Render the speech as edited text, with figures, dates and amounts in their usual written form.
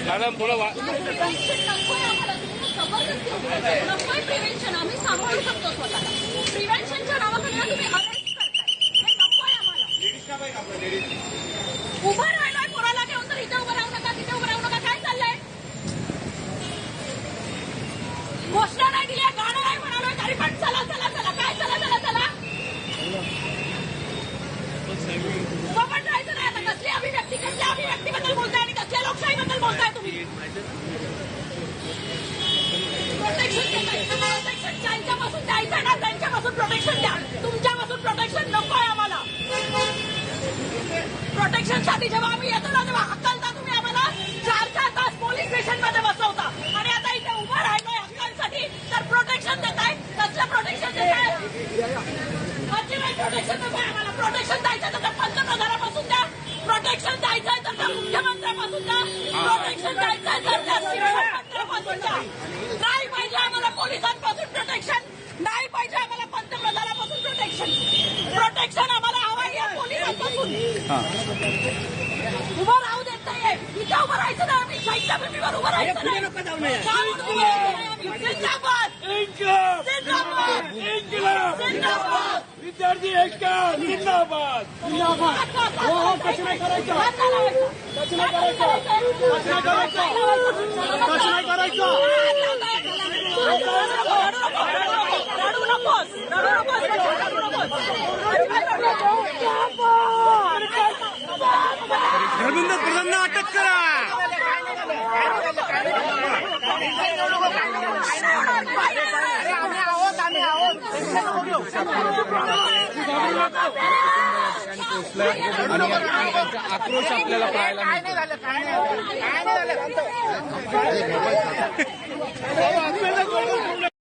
Madam थोडं prevention आम्ही सांभाळू शकतो स्वतःला. प्रिव्हेन्शनच्या नावाखाली तुम्ही अरेस्ट करताय, हे नकोय आम्हाला. उभं राहिलाय पोराला घेऊन तर इथे उभं राहू नका, तिथे उभं राहू नका. काय चाललंय? घोषणा नाही दिली, गाणं नाही म्हणालोय तरी पण चला चला चला. काय चला चला चला? उभं पण राहायचं नाही. आता कसली अभिव्यक्तीबद्दल बोलताय आणि कसल्या लोकशाहीबद्दल बोलताय तुम्ही? प्रोटेक्शन ज्यांच्यापासून द्यायचं ना त्यांच्यापासून प्रोटेक्शन द्या. तुमच्यापासून प्रोटेक्शन नकोय आम्हाला. प्रोटेक्शनसाठी जेव्हा आम्ही येतो ना तेव्हा हक्कालता तुम्ही आम्हाला 4-4 तास पोलीस स्टेशनमध्ये बसवता आणि आता इथे उभं राहिलोय हक्कांसाठी तर प्रोटेक्शन देताय. कसलं प्रोटेक्शन देताय? अजिबात प्रोटेक्शन नकोय आम्हाला. प्रोटेक्शन द्यायचं तर पंतप्रधानापासून द्या. प्रोटेक्शन द्यायचंय तर त्या मुख्यमंत्र्यापासून द्या. प्रोटेक्शन द्यायचंय तर त्या मंत्र्यापासून द्या. नाही पाहिजे आम्हाला पोलिसांपासून प्रोटेक्शन, नाही पाहिजे आम्हाला पंतप्रधानापासून प्रोटेक्शन. प्रोटेक्शन आम्हाला हवं या पोलिसांपासून. उभं राहू देत नाहीये. इथे उभं राहायचं नाही. आम्ही शहीदच्या भूमीवर उभं राहायचं नाही. जिंदाबाद जिंदाबाद जिंदाबाद. विद्यार्थी एकता जिंदाबाद जिंदाबाद. हो कसं नाही करायचं, कसं नाही करायचं, कसं नाही करायचं, कसं नाही करायचं. रडू नकोस, रडू नकोस, रडू नकोस. धर्मेंद्र प्रधानना अटक करा. आणि आक्रोश आपल्याला पाहायला मिळतो.